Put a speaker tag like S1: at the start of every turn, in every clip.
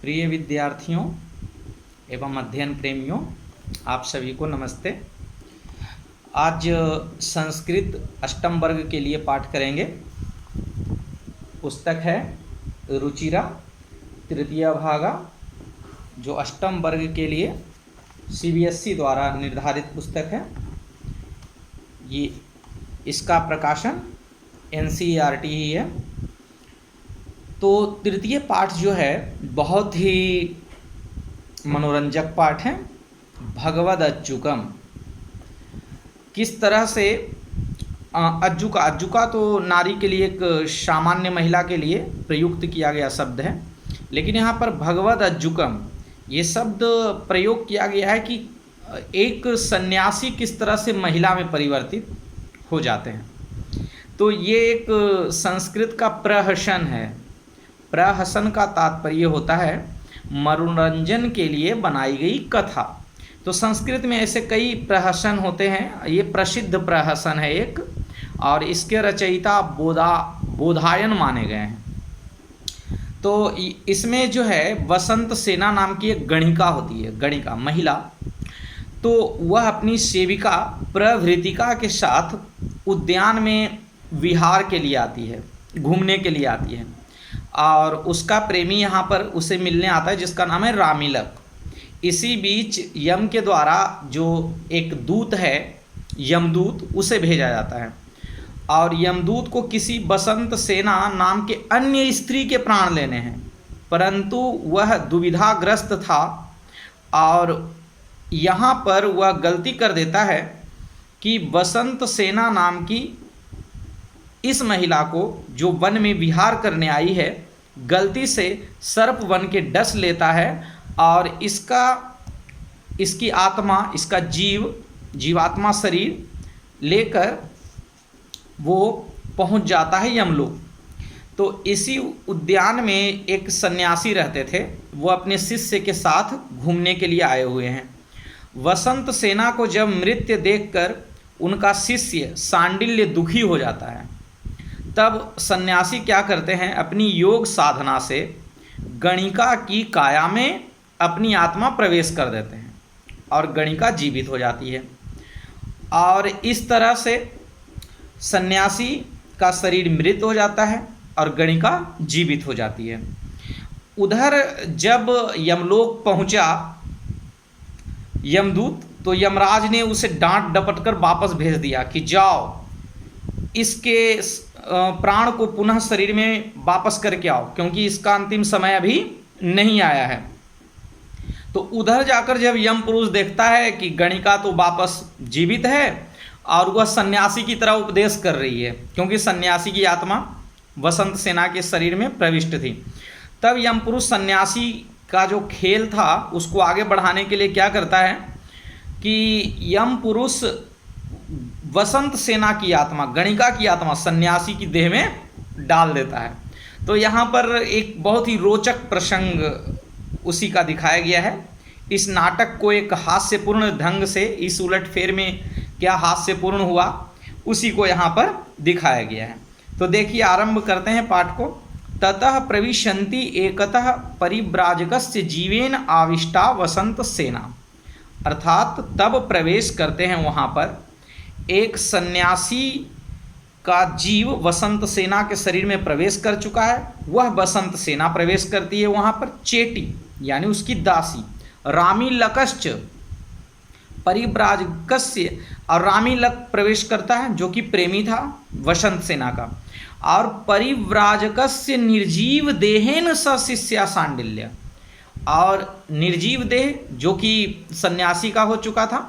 S1: प्रिय विद्यार्थियों एवं अध्ययन प्रेमियों, आप सभी को नमस्ते। आज संस्कृत अष्टम वर्ग के लिए पाठ करेंगे। पुस्तक है रुचिरा तृतीय भागा, जो अष्टम वर्ग के लिए सीबीएसई द्वारा निर्धारित पुस्तक है। ये इसका प्रकाशन एनसीईआरटी ही है। तो तृतीय पाठ जो है बहुत ही मनोरंजक पाठ है। भगवद अज्जुकम, किस तरह से अज्जुका तो नारी के लिए एक सामान्य महिला के लिए प्रयुक्त किया गया शब्द है, लेकिन यहाँ पर भगवद अज्जुकम ये शब्द प्रयोग किया गया है कि एक सन्यासी किस तरह से महिला में परिवर्तित हो जाते हैं। तो ये एक संस्कृत का प्रहसन है। प्रहसन का तात्पर्य होता है मनोरंजन के लिए बनाई गई कथा। तो संस्कृत में ऐसे कई प्रहसन होते हैं। ये प्रसिद्ध प्रहसन है एक, और इसके रचयिता बोधायन माने गए हैं। तो इसमें जो है वसंत सेना नाम की एक गणिका होती है, गणिका महिला। तो वह अपनी सेविका प्रभृतिका के साथ उद्यान में विहार के लिए आती है, घूमने के लिए आती है, और उसका प्रेमी यहाँ पर उसे मिलने आता है जिसका नाम है रामिलक। इसी बीच यम के द्वारा जो एक दूत है, यमदूत, उसे भेजा जाता है, और यमदूत को किसी बसंत सेना नाम के अन्य स्त्री के प्राण लेने हैं, परंतु वह दुविधाग्रस्त था और यहाँ पर वह गलती कर देता है कि बसंत सेना नाम की इस महिला को जो वन में विहार करने आई है, गलती से सर्प वन के डस लेता है, और इसकी आत्मा, इसका जीवात्मा शरीर लेकर वो पहुंच जाता है यमलोक। तो इसी उद्यान में एक सन्यासी रहते थे, वो अपने शिष्य के साथ घूमने के लिए आए हुए हैं। वसंत सेना को जब मृत्यु देखकर उनका शिष्य सांडिल्य दुखी हो जाता है, तब सन्यासी क्या करते हैं, अपनी योग साधना से गणिका की काया में अपनी आत्मा प्रवेश कर देते हैं और गणिका जीवित हो जाती है। और इस तरह से सन्यासी का शरीर मृत हो जाता है और गणिका जीवित हो जाती है। उधर जब यमलोक पहुंचा यमदूत, तो यमराज ने उसे डांट डपट कर वापस भेज दिया कि जाओ, इसके प्राण को पुनः शरीर में वापस करके आओ, क्योंकि इसका अंतिम समय अभी नहीं आया है। तो उधर जाकर जब यम पुरुष देखता है कि गणिका तो वापस जीवित है और वह सन्यासी की तरह उपदेश कर रही है, क्योंकि सन्यासी की आत्मा वसंत सेना के शरीर में प्रविष्ट थी, तब यम पुरुष सन्यासी का जो खेल था उसको आगे बढ़ाने के लिए क्या करता है कि यम पुरुष वसंत सेना की आत्मा, गणिका की आत्मा सन्यासी की देह में डाल देता है। तो यहाँ पर एक बहुत ही रोचक प्रसंग उसी का दिखाया गया है। इस नाटक को एक हास्यपूर्ण ढंग से, इस उलटफेर में क्या हास्यपूर्ण हुआ, उसी को यहाँ पर दिखाया गया है। तो देखिए, आरंभ करते हैं पाठ को। ततः प्रविशन्ति एकतः परिव्राजकस्य जीवेन आविष्टा वसंत सेना, अर्थात तब प्रवेश करते हैं वहाँ पर एक सन्यासी का जीव वसंत सेना के शरीर में प्रवेश कर चुका है। वह वसंत सेना प्रवेश करती है वहाँ पर, चेटी यानी उसकी दासी, रामिलकश्च परिव्राजकस्य, और रामिलक प्रवेश करता है जो कि प्रेमी था वसंत सेना का, और परिव्राजकस्य निर्जीव देहेन स शिष्या सांडिल्य, और निर्जीव देह जो कि सन्यासी का हो चुका था,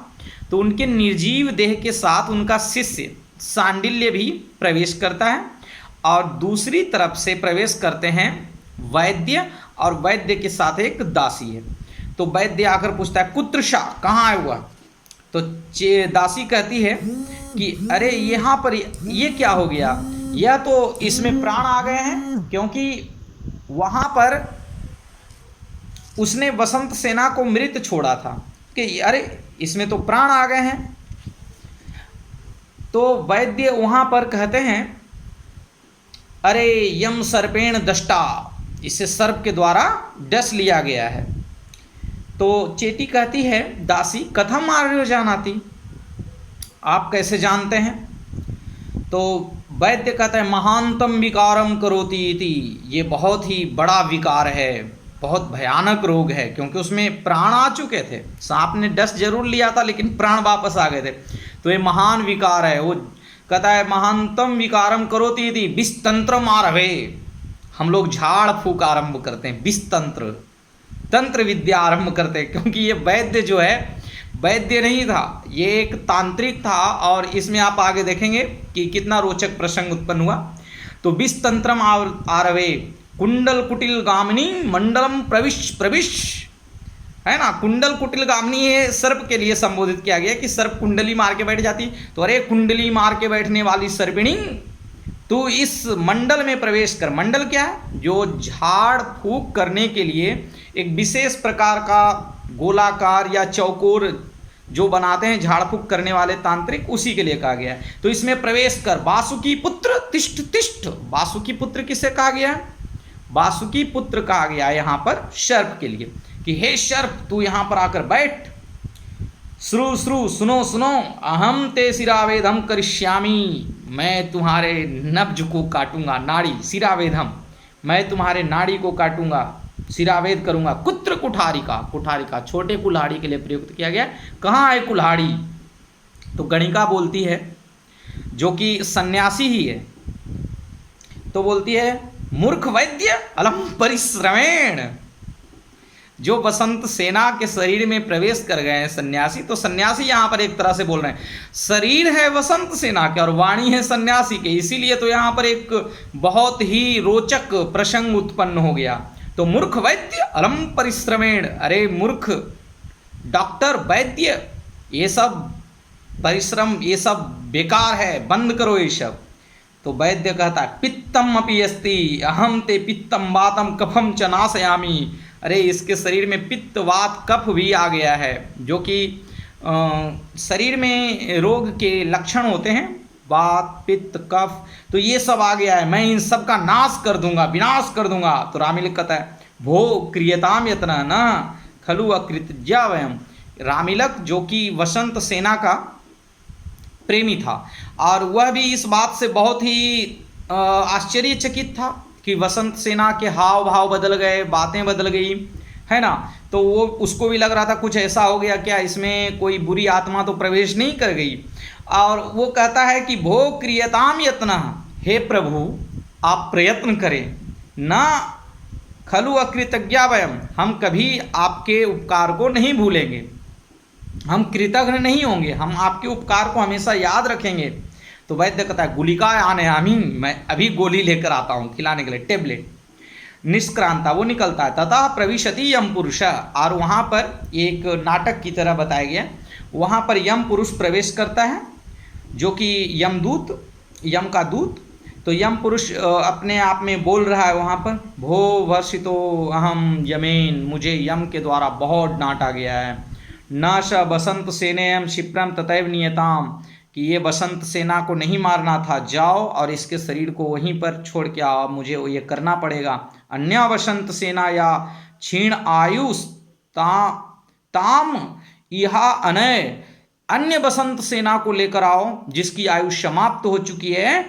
S1: तो उनके निर्जीव देह के साथ उनका शिष्य सांडिल्य भी प्रवेश करता है। और दूसरी तरफ से प्रवेश करते हैं वैद्य, और वैद्य के साथ एक दासी है। तो वैद्य आकर पूछता है, कुत्रशा, कहाँ है वह? तो दासी कहती है कि अरे यहाँ पर ये क्या हो गया, यह तो इसमें प्राण आ गए हैं, क्योंकि वहाँ पर उसने वसंत सेना को मृत छोड़ा था कि अरे इसमें तो प्राण आ गए हैं। तो वैद्य वहाँ पर कहते हैं, अरे यम सर्पेण दष्टा, इसे सर्प के द्वारा डस लिया गया है। तो चेटी कहती है, दासी कथम आर्यो जानाति, आप कैसे जानते हैं? तो वैद्य कहता है, महानतम विकारम करोति इति, ये बहुत ही बड़ा विकार है, बहुत भयानक रोग है, क्योंकि उसमें प्राण आ चुके थे। सांप ने डस जरूर लिया था लेकिन प्राण वापस आ गए थे, तो ये महान विकार है। वो कहता है महानतम विकारम करोति इति विस्तंत्रम आरभे, हम लोग झाड़ फूक आरंभ करते हैं, विस्तंत्र तंत्र विद्या आरंभ करते हैं, क्योंकि ये वैद्य जो है वैद्य नहीं था, ये एक तांत्रिक था। और इसमें आप आगे देखेंगे कि कितना रोचक प्रसंग उत्पन्न हुआ। तो विस्तंत्रम आरवे कुंडल कुटिल गामिनी मंडलम प्रविश है ना, कुंडल कुटिल गामिनी है सर्प के लिए संबोधित किया गया कि सर्प कुंडली मार के बैठ जाती, तो अरे कुंडली मार के बैठने वाली सर्पिणी, तू इस मंडल में प्रवेश कर। मंडल क्या है? जो झाड़ फूक करने के लिए एक विशेष प्रकार का गोलाकार या चौकोर जो बनाते हैं झाड़ फूक करने वाले तांत्रिक, उसी के लिए कहा गया है। तो इसमें प्रवेश कर। वासुकी पुत्र तिष्ठ तिष्ठ, वासुकी पुत्र किसे कहा गया है? वासुकी पुत्र कहा गया है यहाँ पर सर्प के लिए कि हे सर्प तू यहाँ पर आकर बैठ। श्रु श्रु, सुनो सुनो, अहम ते सिरावेदम करिष्यामि, मैं तुम्हारे नब्ज को काटूंगा। नाड़ी सिरावेदम, मैं तुम्हारे नाड़ी को काटूंगा, सिरावेद करूंगा। कुत्र कुठारिका, कुठारिका छोटे कुल्हाड़ी के लिए प्रयुक्त किया गया। कहाँ है कुल्हाड़ी? तो गणिका बोलती है, जो कि सन्यासी ही है, तो बोलती है मूर्ख वैद्य अलम परिश्रमेण। जो बसंत सेना के शरीर में प्रवेश कर गए हैं सन्यासी, तो सन्यासी यहाँ पर एक तरह से बोल रहे हैं, शरीर है वसंत सेना के और वाणी है सन्यासी के, इसीलिए तो यहाँ पर एक बहुत ही रोचक प्रसंग उत्पन्न हो गया। तो मूर्ख वैद्य अलम परिश्रमेण, अरे मूर्ख डॉक्टर वैद्य, ये सब परिश्रम, ये सब बेकार है, बंद करो ये सब। तो वैद्य कहता है पित्तम अपि अस्ति, अहम ते पित्तम वातम कफम च नाशयामि, अरे इसके शरीर में पित्त वात कफ भी आ गया है, जो कि शरीर में रोग के लक्षण होते हैं, वात पित्त कफ, तो ये सब आ गया है, मैं इन सब का नाश कर दूंगा, विनाश कर दूंगा। तो रामिलक कहता है भो क्रियताम यत्न न खलु अकृतज्ञा वयम। रामिलक जो कि वसंत सेना का प्रेमी था, और वह भी इस बात से बहुत ही आश्चर्यचकित था कि वसंत सेना के हाव भाव बदल गए, बातें बदल गई, है ना। तो वो उसको भी लग रहा था कुछ ऐसा हो गया क्या, इसमें कोई बुरी आत्मा तो प्रवेश नहीं कर गई। और वो कहता है कि भो क्रियताम यत्न, हे प्रभु आप प्रयत्न करें, ना खलु अकृतज्ञा वयम, हम कभी आपके उपकार को नहीं भूलेंगे, हम कृतज्ञ नहीं होंगे, हम आपके उपकार को हमेशा याद रखेंगे। तो वैद्य कहता है गुलिका आने आमी, मैं अभी गोली लेकर आता हूँ खिलाने के लिए, टेबलेट। निष्क्रांता, वो निकलता है। तथा प्रविशति यम पुरुष, और वहाँ पर एक नाटक की तरह बताया गया, वहाँ पर यम पुरुष प्रवेश करता है, जो कि यमदूत, यम का दूत। तो यम पुरुष अपने आप में बोल रहा है वहाँ पर, भो वर्षितो अहम यमेन, मुझे यम के द्वारा बहुत डांटा गया है। न श बसंत सेनेयम क्षिप्रम ततैव नियताम, कि ये बसंत सेना को नहीं मारना था, जाओ और इसके शरीर को वहीं पर छोड़ के आओ, मुझे ये करना पड़ेगा। अन्य बसंत सेना या क्षीण आयुष ताम इहा अनय, अन्य बसंत सेना को लेकर आओ जिसकी आयु समाप्त हो चुकी है,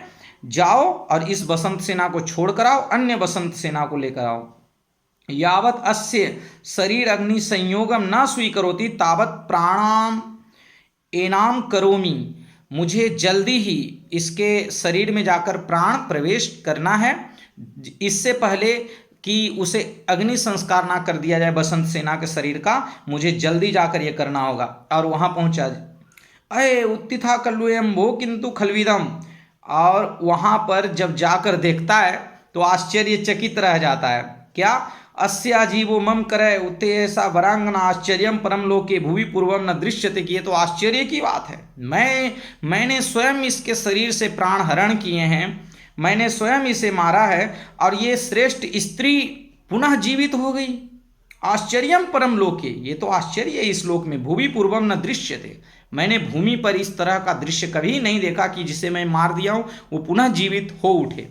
S1: जाओ और इस बसंत सेना को छोड़कर आओ, अन्य बसंत सेना को लेकर आओ। यावत अस्य शरीर अग्नि संयोगम न स्वीकरोति तावत प्राणाम एनाम करोमि, मुझे जल्दी ही इसके शरीर में जाकर प्राण प्रवेश करना है, इससे पहले कि उसे अग्नि संस्कार ना कर दिया जाए बसंत सेना के शरीर का, मुझे जल्दी जाकर ये करना होगा। और वहाँ पहुँचा, अये उत्थिता कल्लुयम वो किंतु खलविदम, और वहाँ पर जब जाकर देखता है तो आश्चर्यचकित रह जाता है। क्या? अस्या जीवो मम करे उत्ते ऐसा वरांगना आश्चर्यम परम लोके भुवि पूर्वम न दृश्यते, कि ये तो आश्चर्य की बात है, मैंने स्वयं इसके शरीर से प्राण हरण किए हैं, मैंने स्वयं इसे मारा है, और ये श्रेष्ठ स्त्री पुनः जीवित हो गई। आश्चर्यम परम लोके, ये तो आश्चर्य है इस लोक में, भुवि पूर्वम न दृश्यते, मैंने भूमि पर इस तरह का दृश्य कभी नहीं देखा कि जिसे मैं मार दिया हूँ वो पुनः जीवित हो उठे,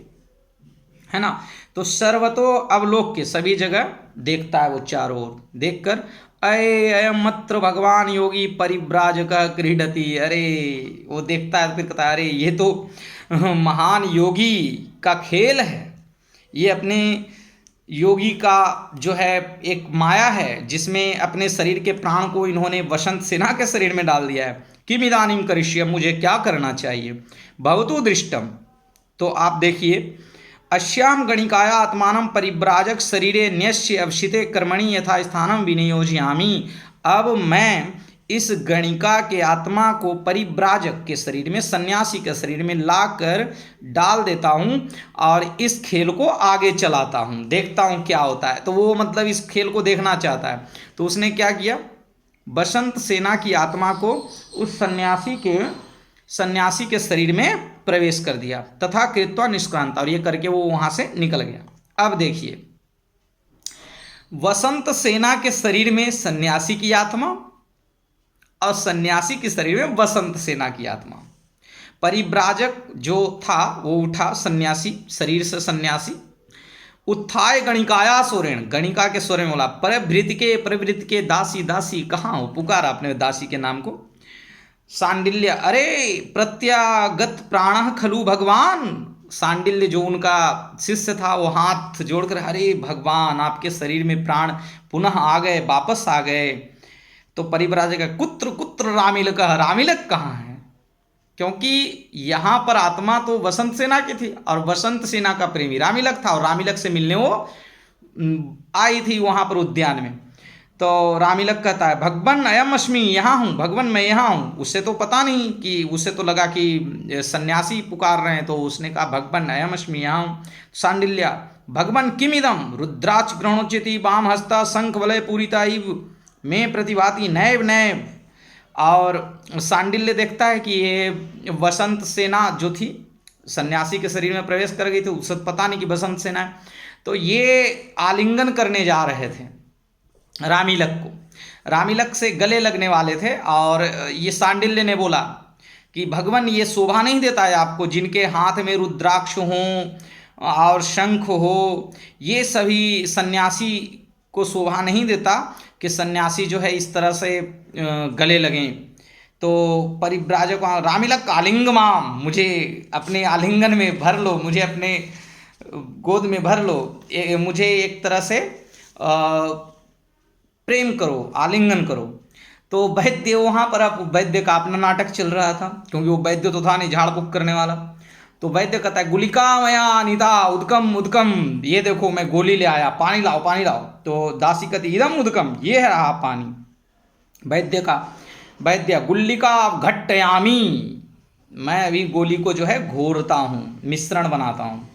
S1: है ना। तो सर्वतो अवलोक्य, सभी जगह देखता है वो चारों ओर, देखकर अयम मत्र भगवान योगी परिव्राजक क्रीडति, अरे वो देखता है, फिर कहता है अरे ये तो महान योगी का खेल है, ये अपने योगी का जो है एक माया है जिसमें अपने शरीर के प्राण को इन्होंने वसंत सेना के शरीर में डाल दिया है। किम इदानीम करिष्यम, मुझे क्या करना चाहिए। भवतु दृष्टम, तो आप देखिए, अश्याम गणिकाया आत्मानं परिव्राजक शरीरे न्यस्य अवशिते कर्मणि यथा स्थानम विनियोजयामि, अब मैं इस गणिका के आत्मा को परिव्राजक के शरीर में, सन्यासी के शरीर में लाकर डाल देता हूँ और इस खेल को आगे चलाता हूँ, देखता हूँ क्या होता है। तो वो मतलब इस खेल को देखना चाहता है। तो उसने क्या किया, बसंत सेना की आत्मा को उस सन्यासी के शरीर में प्रवेश कर दिया, तथा कृत्वा निष्क्रांत, और ये करके वो वहां से निकल गया। अब देखिए, वसंत सेना के शरीर में सन्यासी की आत्मा और सन्यासी के शरीर में वसंत सेना की आत्मा। परिव्राजक जो था वो उठा, सन्यासी शरीर से सन्यासी, उत्थाय गणिकाया सोरेण, गणिका के स्वर में बोला, प्रवृत्ति के दासी दासी, कहाँ हो, पुकारा अपने दासी के नाम को। सांडिल्य, अरे प्रत्यागत प्राण खलु भगवान, सांडिल्य जो उनका शिष्य था वो हाथ जोड़कर, अरे भगवान आपके शरीर में प्राण पुनः आ गए, वापस आ गए। तो परिव्राजक का कुत्र कुत्र रामिलक, रामिलक कहाँ है, क्योंकि यहाँ पर आत्मा तो वसंत सेना की थी और वसंत सेना का प्रेमी रामिलक था, और रामिलक से मिलने वो आई थी वहाँ पर उद्यान में। तो रामिलक कहता है भगवन अयम अस्मि, यहाँ हूँ भगवन, मैं यहाँ हूँ। उससे तो पता नहीं कि, उससे तो लगा कि सन्यासी पुकार रहे हैं, तो उसने कहा भगवन अयम अस्मि, यहाँ हूँ। सांडिल्या, भगवन किमिदम, रुद्राक्ष ग्रहणोचिति वाम हस्ता शंख वलय पूरिता इव में प्रतिभाति नैव नैव। और सांडिल्य देखता है कि ये वसंत सेना जो थी सन्यासी के शरीर में प्रवेश कर गई थी, उससे पता नहीं कि वसंत सेना है। तो ये आलिंगन करने जा रहे थे रामिलक को, रामिलक से गले लगने वाले थे। और ये सांडिल्य ने बोला कि भगवान ये शोभा नहीं देता है आपको, जिनके हाथ में रुद्राक्ष हों और शंख हो, ये सभी सन्यासी को शोभा नहीं देता कि सन्यासी जो है इस तरह से गले लगें। तो परिव्राजक रामिलक आलिंगमाम, मुझे अपने आलिंगन में भर लो, मुझे अपने गोद में भर लो, मुझे एक तरह से प्रेम करो, आलिंगन करो। तो वैद्य वहाँ पर, अब वैद्य का अपना नाटक चल रहा था, क्योंकि वो वैद्य तो था नहीं, झाड़ फूक करने वाला। तो वैद्य कहता है गुलिका मया निता उदकम उदकम, ये देखो मैं गोली ले आया, पानी लाओ पानी लाओ। तो दासी कहती इदम उदकम, ये है रहा पानी। वैद्य गुल्लिका घट्टयामी, मैं अभी गोली को जो है घोरता हूँ, मिश्रण बनाता हूँ।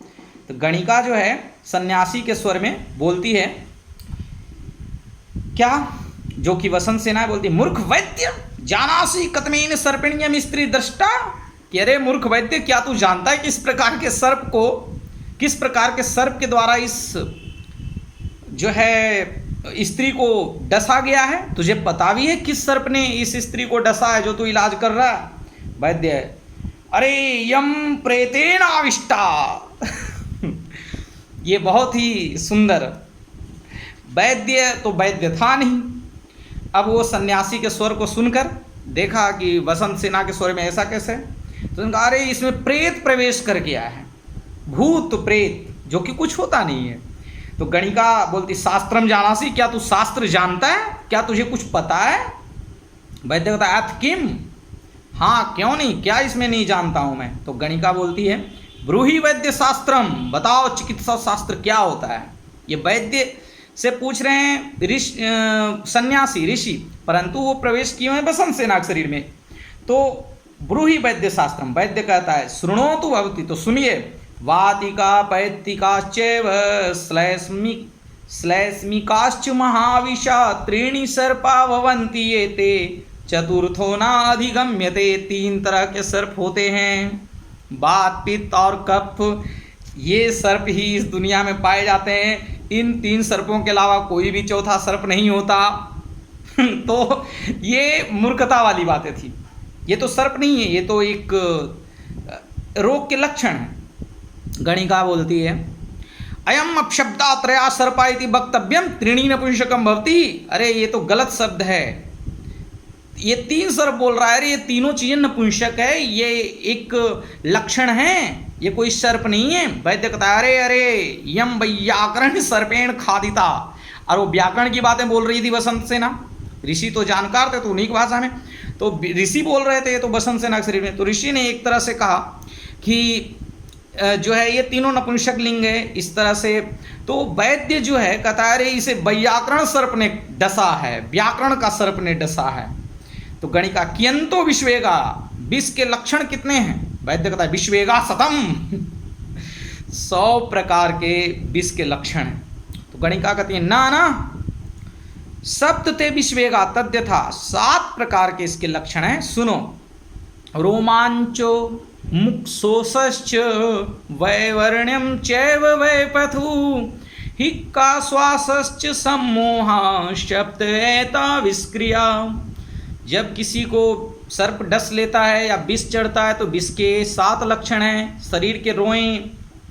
S1: तो गणिका जो है सन्यासी के स्वर में बोलती है क्या, जो कि वसंत सेना बोलती, मूर्ख वैद्य जानासी कतमेन सर्पिण्यम स्त्री दृष्टा, कि अरे मूर्ख वैद्य, क्या तू जानता है कि किस प्रकार के सर्प के द्वारा इस जो है स्त्री को डसा गया है, तुझे पता भी है किस सर्प ने इस स्त्री को डसा है जो तू इलाज कर रहा है। वैद्य, अरे यम प्रेतेन आविष्टा ये बहुत ही सुंदर। वैद्य तो वैद्य था नहीं। अब वो सन्यासी के स्वर को सुनकर देखा कि वसंत सेना के स्वर में ऐसा कैसे, तो उनका अरे इसमें प्रेत प्रवेश कर गया है, भूत प्रेत, जो कि कुछ होता नहीं है। तो गणिका बोलती शास्त्रम जानासी, क्या तू शास्त्र जानता है, क्या तुझे कुछ पता है। वैद्य कहता है अथ किम, हाँ क्यों नहीं, क्या इसमें नहीं जानता हूँ मैं। तो गणिका बोलती है ब्रूहि वैद्य शास्त्रम, बताओ चिकित्सा शास्त्र क्या होता है। ये वैद्य से पूछ रहे हैं सन्यासी ऋषि, परंतु वो प्रवेश किए हैं बसंत सेना के शरीर में। तो ब्रूहि वैद्य शास्त्रम, वैद्य कहता है शृणोतु भवति, तो सुनिए, वातिका पैत्तिकाश्चैव श्लैष्मिकाश्च महाविशा त्रीणि सर्पा भवन्ति एते चतुर्थो न अधिगम्यते, तीन तरह के सर्प होते हैं, वात पित्त और कफ, ये सर्प ही इस दुनिया में पाए जाते हैं। इन तीन सर्पों के अलावा कोई भी चौथा सर्प नहीं होता। तो ये मूर्खता वाली बातें थी, ये तो सर्प नहीं है, ये तो एक रोग के लक्षण है। गणिका बोलती है अयम अपशब्दात्रया सर्पा इति वक्तव्यम त्रीणी नपुंसकम भवति। अरे ये तो गलत शब्द है, ये 3 सर्प बोल रहा है। अरे ये तीनों चीजें नपुंसक है, ये एक लक्षण है, ये कोई सर्प नहीं है। वैद्य कहता है अरे अरे यम व्याकरण सर्पेण खादिता। और वो व्याकरण की बातें बोल रही थी बसंत सेना, ऋषि तो जानकार थे तो उन्हीं की भाषा में तो ऋषि बोल रहे थे, ये तो बसंत सेना के शरीर में। तो ऋषि ने एक तरह से कहा कि जो है ये तीनों नपुंसक लिंग है इस तरह से। तो वैद्य जो है कहता है अरे इसे व्याकरण सर्प ने डसा है, व्याकरण का सर्प ने डसा है। तो गणिका कियंतो विश्वेगा, विष के लक्षण कितने हैं? वैद्य कहता है विश्वेगा शतम 100 प्रकार के विष के लक्षण हैं। तो गणिका कहती है ना ना सप्त ते विश्वेगा तद्यथा, 7 प्रकार के इसके लक्षण हैं। सुनो, रोमांचो मुक्सोसश्च वैवर्ण्यम चैव वैपथु हिक्का श्वासश्च सम्मोहा शब्द एता विस्क्रिया। जब किसी को सर्प डस लेता है या विष चढ़ता है तो विष के 7 लक्षण हैं। शरीर के रोए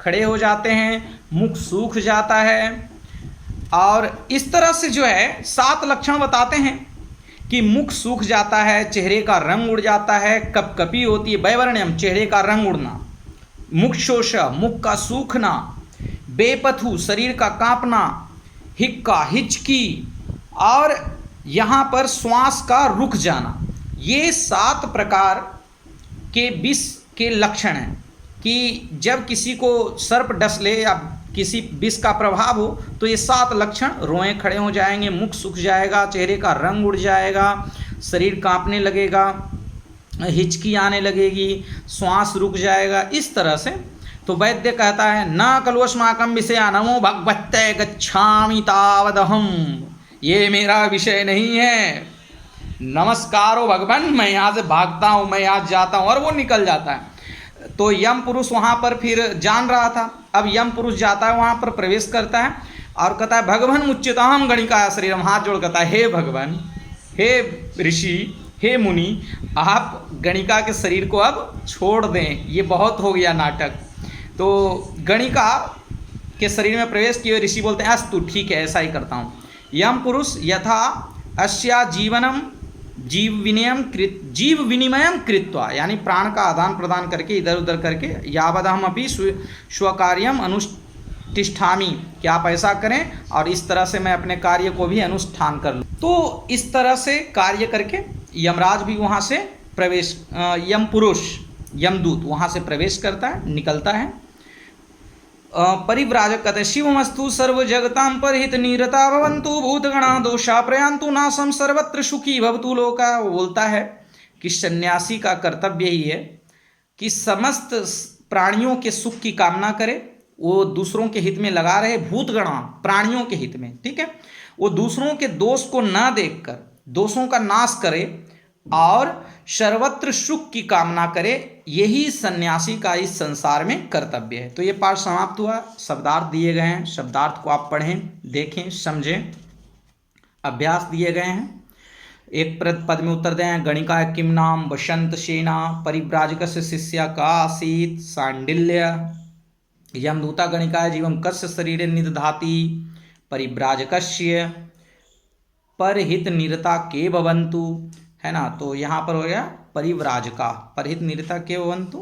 S1: खड़े हो जाते हैं, मुख सूख जाता है, और इस तरह से जो है 7 लक्षण बताते हैं कि मुख सूख जाता है, चेहरे का रंग उड़ जाता है, कपकपी होती है, वैवर्ण्यम चेहरे का रंग उड़ना, मुक्षोष मुख का सूखना, बेपथु शरीर का कांपना, हिक्का हिचकी, और यहाँ पर श्वास का रुक जाना। ये 7 प्रकार के विष के लक्षण हैं कि जब किसी को सर्प डस ले या किसी विष का प्रभाव हो तो ये 7 लक्षण, रोए खड़े हो जाएंगे, मुख सूख जाएगा, चेहरे का रंग उड़ जाएगा, शरीर कांपने लगेगा, हिचकी आने लगेगी, श्वास रुक जाएगा, इस तरह से। तो वैद्य कहता है न कलुष्माकम विषया नमो भगवत्ते गच्छामि तावदहम, ये मेरा विषय नहीं है, नमस्कार हो भगवान, मैं यहाँ से भागता हूँ, मैं यहाँ जाता हूँ, और वो निकल जाता है। तो यम पुरुष वहाँ पर फिर जान रहा था, अब यम पुरुष जाता है वहाँ पर, प्रवेश करता है और कहता है भगवान मुच्यताम गणिका शरीरम, हाथ जोड़ कहता है हे भगवान, हे ऋषि, हे मुनि, आप गणिका के शरीर को अब छोड़ दें, ये बहुत हो गया नाटक। तो गणिका के शरीर में प्रवेश किए ऋषि बोलते हैं अस्तु ठीक है, ऐसा ही करता हूँ। यम पुरुष यथा अस्या जीवनम जीव विनिमयम कृत्वा, यानी प्राण का आदान प्रदान करके इधर उधर करके, यावदहम अपि स्वकार्यम अनुष्ठिष्ठामि, कि आप ऐसा करें और इस तरह से मैं अपने कार्य को भी अनुष्ठान कर लूँ। तो इस तरह से कार्य करके यमराज भी वहाँ से प्रवेश, यम पुरुष यमदूत वहाँ से प्रवेश करता है, निकलता है। परिव्राजक कहते शिवमस्तु सर्वजगतां परहित निरता भवन्तु भूतगणा दोषा प्रयान्तु नाशम सर्वत्र सुखी भवतु लोका। वो बोलता है कि सन्यासी का कर्तव्य ही है कि समस्त प्राणियों के सुख की कामना करे, वो दूसरों के हित में लगा रहे, भूतगणा प्राणियों के हित में, ठीक है, वो दूसरों के दोष को न देखकर दोषों का नाश करे और सर्वत्र सुख की कामना करे, यही सन्यासी का इस संसार में कर्तव्य है। तो ये पाठ समाप्त हुआ, शब्दार्थ दिए गए हैं, शब्दार्थ को आप पढ़ें, देखें, समझें, अभ्यास दिए गए हैं। एक पद में उत्तर दें, गणिका किम नाम वसंत सेना परिव्राजक शिष्या का आसीत सांडिल्य यमदूता गणिका जीवम कस्य शरीरे निदधाति परिव्राजकस्य परहित निरता के भवन्तु, है ना। तो यहाँ पर हो गया परिव्राजका, परहित निरता के भवन्तु,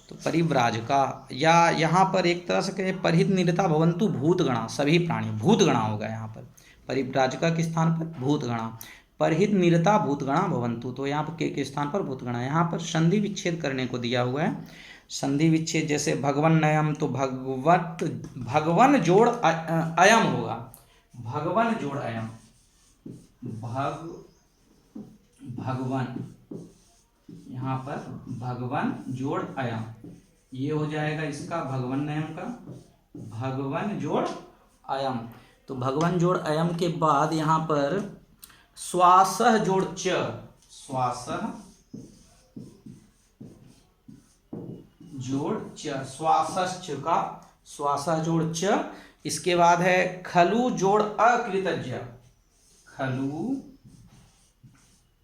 S1: तो परिव्राजका, या यहाँ पर एक तरह से कहें परहित निरता भवन्तु भूतगणा, सभी प्राणी, भूतगणा होगा यहाँ पर, परिव्राजका के स्थान पर भूतगणा, परहित निरता भूतगणा भवन्तु, तो यहाँ पर के स्थान पर भूतगणा। यहाँ पर संधि विच्छेद करने को दिया हुआ है, संधि विच्छेद जैसे भगवन नयम, तो भगवत भगवन जोड़ अयम होगा, भगवन जोड़ अयम, भगवन, यहाँ पर भगवन जोड़ अयम, ये हो जाएगा इसका भगवन नयम का भगवन जोड़ अयम। तो भगवन जोड़ अयम के बाद यहाँ पर श्वासः जोड़ च, श्वासः जोड़ च, श्वासश्च का श्वासः जोड़ च। इसके बाद है खलु जोड़ अकृतज्ञ, खलु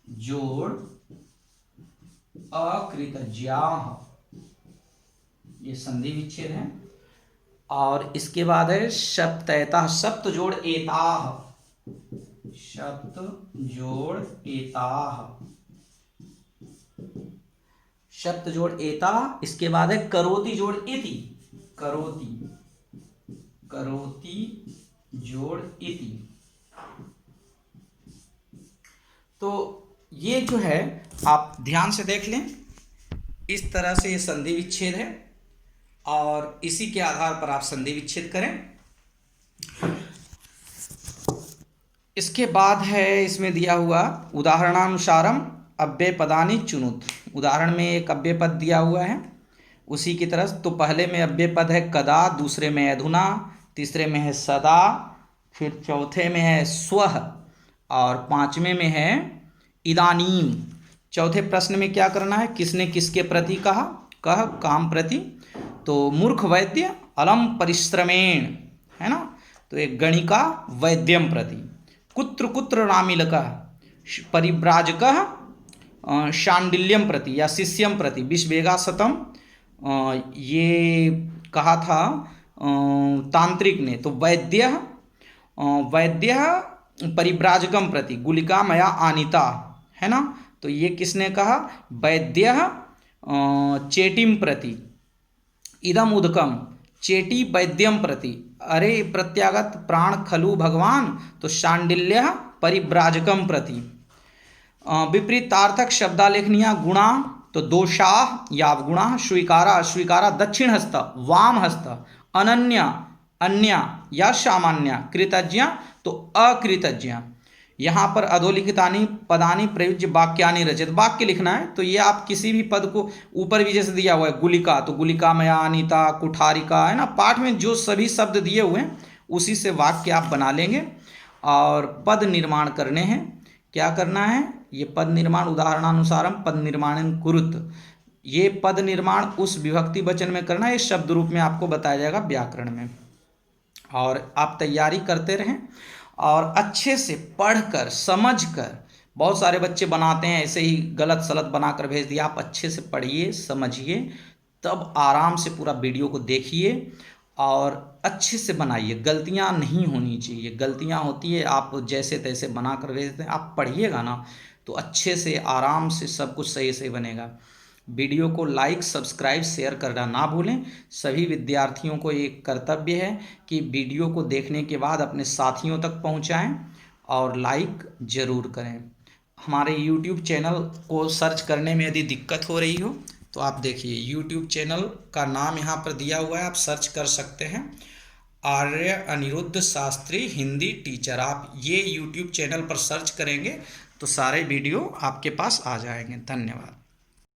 S1: जोड़ अकृतज्ञाः, ये संधि विच्छेद है। और इसके बाद है सप्तयता, सप्त जोड़ एताह, सप्त जोड़ एताह, सप्त जोड़ एताह। इसके बाद है करोति जोड़ इति, करोति, करोति जोड़ इति। तो ये जो है आप ध्यान से देख लें, इस तरह से ये संधि विच्छेद है और इसी के आधार पर आप संधि विच्छेद करें। इसके बाद है इसमें दिया हुआ उदाहरणानुसारम अव्यय पदानि चुनुत। उदाहरण में एक अव्यय पद दिया हुआ है उसी की तरह। तो पहले में अव्यय पद है कदा, दूसरे में अधुना, तीसरे में है सदा, फिर चौथे में है स्वः और पांचवें में है इदानीम। चौथे प्रश्न में क्या करना है, किसने किसके प्रति कहा, कह काम प्रति। तो मूर्ख वैद्य अलम परिश्रमेण, है ना, तो एक गणिका वैद्यम प्रति। कुत्र कुत्र रामिलकः परिव्राजकः शांडिल्यम प्रति या शिष्यम प्रति। विश्वेगा शतम ये कहा था तांत्रिक ने। तो वैद्य वैद्य परिव्राजकम प्रति गुलिका मया आनीता, है ना, तो ये किसने कहा, वैद्य चेटिम प्रति। इदम उदकम चेटी वैद्यम प्रति। अरे प्रत्यागत प्राण खलु भगवान, तो शांडिल्य परिव्राजकम प्रति। विपरीतार्थक शब्दालेखनीय गुणा, तो दोषा या गुणा। स्वीकारा, स्वीकारा दक्षिण हस्त वाम हस्त। अनन्य अन्य या सामान्य। कृतज्ञ तो अकृतज्ञ। यहाँ पर अधोलिखितानि पदानि प्रयुज्य वाक्यानि रचित। वाक्य लिखना है, तो ये आप किसी भी पद को ऊपर भी जैसे दिया हुआ है गुलिका, तो गुलिका मया अनीता, कुठारिका, है ना, पाठ में जो सभी शब्द दिए हुए हैं उसी से वाक्य आप बना लेंगे। और पद निर्माण करने हैं, क्या करना है, ये पद निर्माण उदाहरणानुसारम पद निर्माण कुरुत। ये पद निर्माण उस विभक्ति वचन में करना है, इस शब्द रूप में आपको बताया जाएगा व्याकरण में। और आप तैयारी करते रहें और अच्छे से पढ़कर समझकर। बहुत सारे बच्चे बनाते हैं ऐसे ही गलत सलत बनाकर भेज दिया। आप अच्छे से पढ़िए समझिए, तब आराम से पूरा वीडियो को देखिए और अच्छे से बनाइए। गलतियां नहीं होनी चाहिए, गलतियां होती है आप जैसे तैसे बनाकर भेज देते हैं। आप पढ़िएगा ना तो अच्छे से आराम से सब कुछ सही से बनेगा। वीडियो को लाइक सब्सक्राइब शेयर करना ना भूलें। सभी विद्यार्थियों को एक कर्तव्य है कि वीडियो को देखने के बाद अपने साथियों तक पहुंचाएं और लाइक ज़रूर करें। हमारे YouTube चैनल को सर्च करने में यदि दिक्कत हो रही हो तो आप देखिए YouTube चैनल का नाम यहाँ पर दिया हुआ है, आप सर्च कर सकते हैं आर्य अनिरुद्ध शास्त्री हिंदी टीचर। आप ये YouTube चैनल पर सर्च करेंगे तो सारे वीडियो आपके पास आ जाएंगे। धन्यवाद।